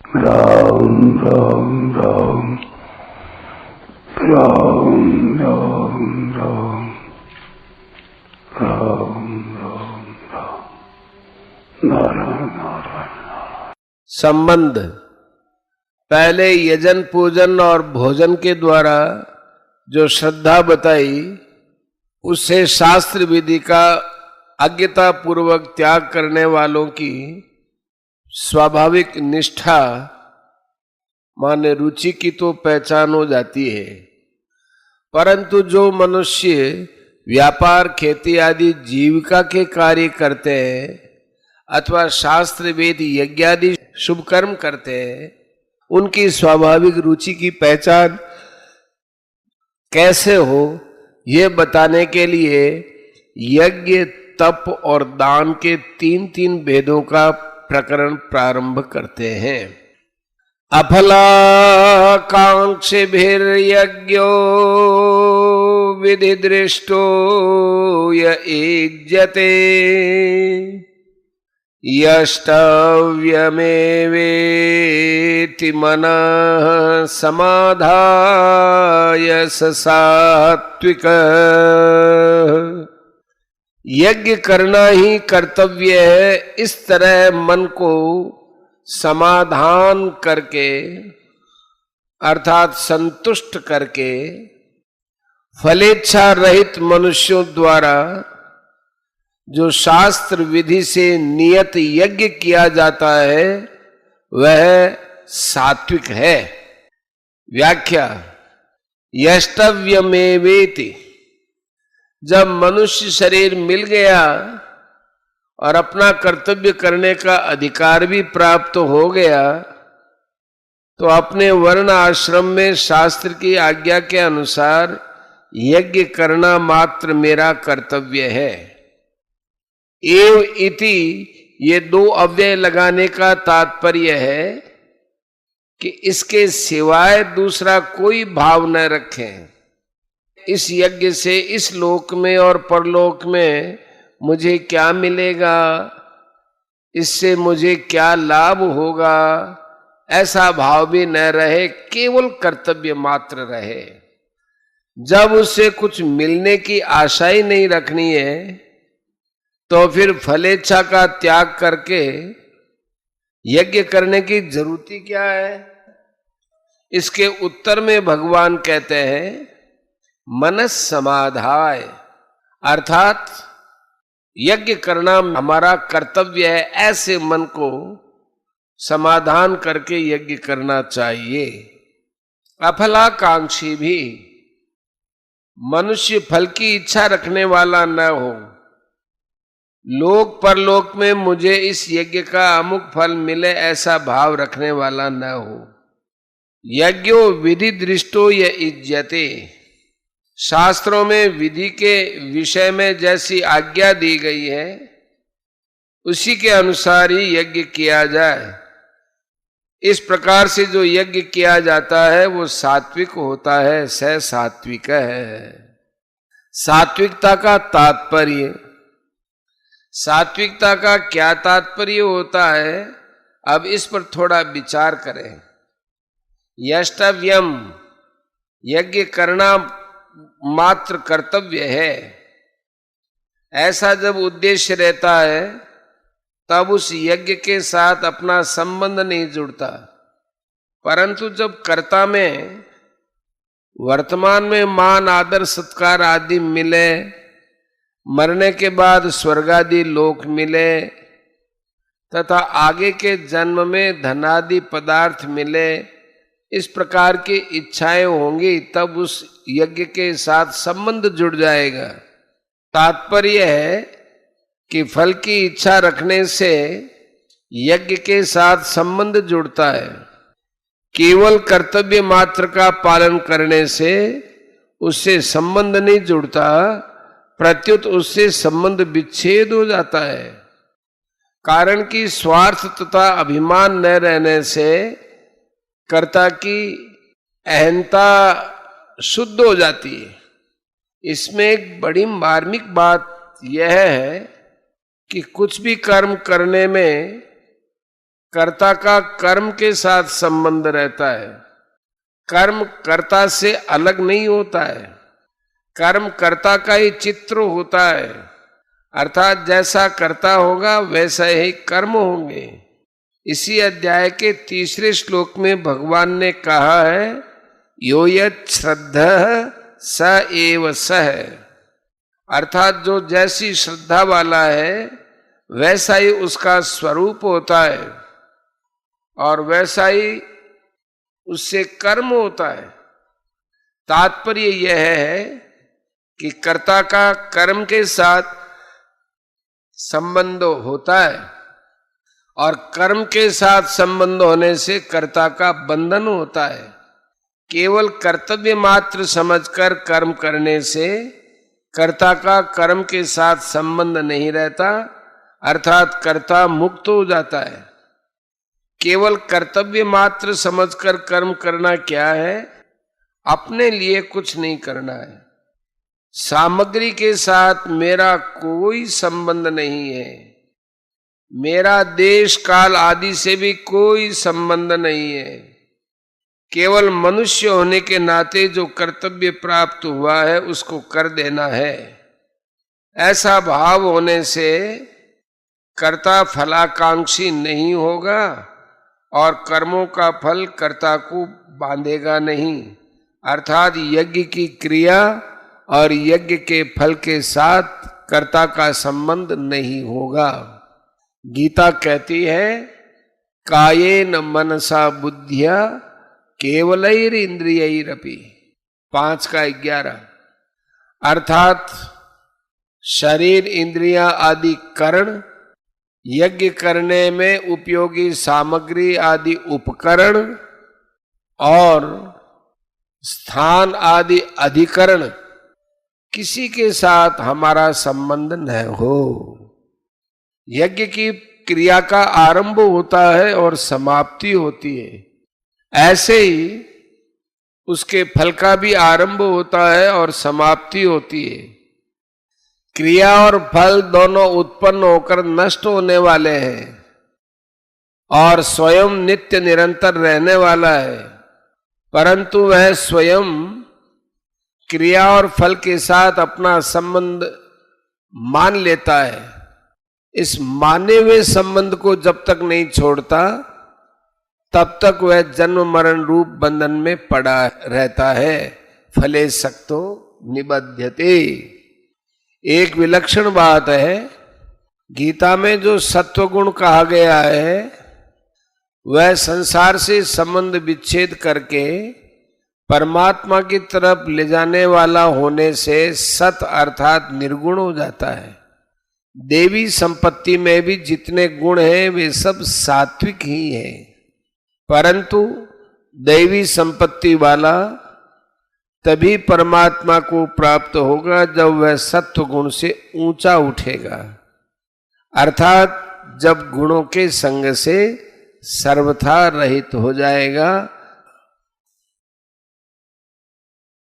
राम राम राम राम राम राम राम राम राम नारायण नारायण। संबंध पहले यजन पूजन और भोजन के द्वारा जो श्रद्धा बताई उससे शास्त्र विधि का अज्ञता पूर्वक त्याग करने वालों की स्वाभाविक निष्ठा माने रुचि की तो पहचान हो जाती है। परंतु जो मनुष्य व्यापार खेती आदि जीविका के कार्य करते हैं अथवा शास्त्र वेद यज्ञ आदि शुभ कर्म करते हैं, उनकी स्वाभाविक रुचि की पहचान कैसे हो ये बताने के लिए यज्ञ तप और दान के तीन भेदों का प्रकरण प्रारंभ करते हैं। अफलाकांक्षिभिर्यज्ञो विधि दृष्टो युज्यते यष्टव्यमेवेति मनः समाधाय सात्विक। यज्ञ करना ही कर्तव्य है, इस तरह मन को समाधान करके अर्थात संतुष्ट करके फलेच्छा रहित मनुष्यों द्वारा जो शास्त्र विधि से नियत यज्ञ किया जाता है वह सात्विक है। व्याख्या यष्टव्यमेवेति, जब मनुष्य शरीर मिल गया और अपना कर्तव्य करने का अधिकार भी प्राप्त हो गया तो अपने वर्ण आश्रम में शास्त्र की आज्ञा के अनुसार यज्ञ करना मात्र मेरा कर्तव्य है। एव इति, ये दो अव्यय लगाने का तात्पर्य है कि इसके सिवाय दूसरा कोई भाव न रखें। इस यज्ञ से इस लोक में और परलोक में मुझे क्या मिलेगा, इससे मुझे क्या लाभ होगा, ऐसा भाव भी न रहे, केवल कर्तव्य मात्र रहे। जब उससे कुछ मिलने की आशा ही नहीं रखनी है तो फिर फलेच्छा का त्याग करके यज्ञ करने की जरूरत क्या है। इसके उत्तर में भगवान कहते हैं मनस समाधाय, अर्थात यज्ञ करना हमारा कर्तव्य है, ऐसे मन को समाधान करके यज्ञ करना चाहिए। अफलाकांक्षी भी, मनुष्य फल की इच्छा रखने वाला न हो। लोक परलोक में मुझे इस यज्ञ का अमुक फल मिले ऐसा भाव रखने वाला न हो। यज्ञो विधि दृष्टो युज्यते, शास्त्रों में विधि के विषय में जैसी आज्ञा दी गई है उसी के अनुसार ही यज्ञ किया जाए। इस प्रकार से जो यज्ञ किया जाता है वो सात्विक होता है, स सात्विक है। सात्विकता का तात्पर्य, सात्विकता का क्या तात्पर्य होता है, अब इस पर थोड़ा विचार करें। यष्टव्यम, यज्ञ करना मात्र कर्तव्य है, ऐसा जब उद्देश्य रहता है तब उस यज्ञ के साथ अपना संबंध नहीं जुड़ता। परंतु जब कर्ता में वर्तमान में मान आदर सत्कार आदि मिले, मरने के बाद स्वर्ग आदि लोक मिले तथा आगे के जन्म में धनादि पदार्थ मिले, इस प्रकार की इच्छाएं होंगी तब उस यज्ञ के साथ संबंध जुड़ जाएगा। तात्पर्य है कि फल की इच्छा रखने से यज्ञ के साथ संबंध जुड़ता है। केवल कर्तव्य मात्र का पालन करने से उससे संबंध नहीं जुड़ता, प्रत्युत उससे संबंध विच्छेद हो जाता है। कारण कि स्वार्थ तथा अभिमान न रहने से कर्ता की अहंता शुद्ध हो जाती है। इसमें एक बड़ी मार्मिक बात यह है कि कुछ भी कर्म करने में कर्ता का कर्म के साथ संबंध रहता है, कर्म कर्ता से अलग नहीं होता है, कर्म कर्ता का ही चित्र होता है, अर्थात जैसा कर्ता होगा वैसा ही कर्म होंगे। इसी अध्याय के 3 श्लोक में भगवान ने कहा है, यो यत् श्रद्धः स एव सः, अर्थात जो जैसी श्रद्धा वाला है वैसा ही उसका स्वरूप होता है और वैसा ही उससे कर्म होता है। तात्पर्य यह है कि कर्ता का कर्म के साथ संबंध होता है और कर्म के साथ संबंध होने से कर्ता का बंधन होता है। केवल कर्तव्य मात्र समझकर कर्म करने से कर्ता का कर्म के साथ संबंध नहीं रहता, अर्थात कर्ता मुक्त हो जाता है। केवल कर्तव्य मात्र समझकर कर्म करना क्या है? अपने लिए कुछ नहीं करना है, सामग्री के साथ मेरा कोई संबंध नहीं है, मेरा देश काल आदि से भी कोई संबंध नहीं है। केवल मनुष्य होने के नाते जो कर्तव्य प्राप्त हुआ है उसको कर देना है। ऐसा भाव होने से कर्ता फलाकांक्षी नहीं होगा और कर्मों का फल कर्ता को बांधेगा नहीं, अर्थात यज्ञ की क्रिया और यज्ञ के फल के साथ कर्ता का संबंध नहीं होगा। गीता कहती है, कायेन मनसा बुद्धिया केवलैर इंद्रियैरपि, 5:11, अर्थात शरीर, इंद्रियां आदि करण, यज्ञ करने में उपयोगी सामग्री आदि उपकरण और स्थान आदि अधिकरण, किसी के साथ हमारा संबंध न हो। यज्ञ की क्रिया का आरंभ होता है और समाप्ति होती है, ऐसे ही उसके फल का भी आरंभ होता है और समाप्ति होती है। क्रिया और फल दोनों उत्पन्न होकर नष्ट होने वाले हैं और स्वयं नित्य निरंतर रहने वाला है, परंतु वह स्वयं क्रिया और फल के साथ अपना संबंध मान लेता है। इस माने हुए संबंध को जब तक नहीं छोड़ता तब तक वह जन्म मरण रूप बंधन में पड़ा रहता है। फले सक्तो निबध्यते। एक विलक्षण बात है, गीता में जो सत्वगुण कहा गया है वह संसार से संबंध विच्छेद करके परमात्मा की तरफ ले जाने वाला होने से सत अर्थात निर्गुण हो जाता है। देवी संपत्ति में भी जितने गुण हैं वे सब सात्विक ही हैं, परंतु दैवी संपत्ति वाला तभी परमात्मा को प्राप्त होगा जब वह सत्व गुण से ऊंचा उठेगा, अर्थात जब गुणों के संग से सर्वथा रहित हो जाएगा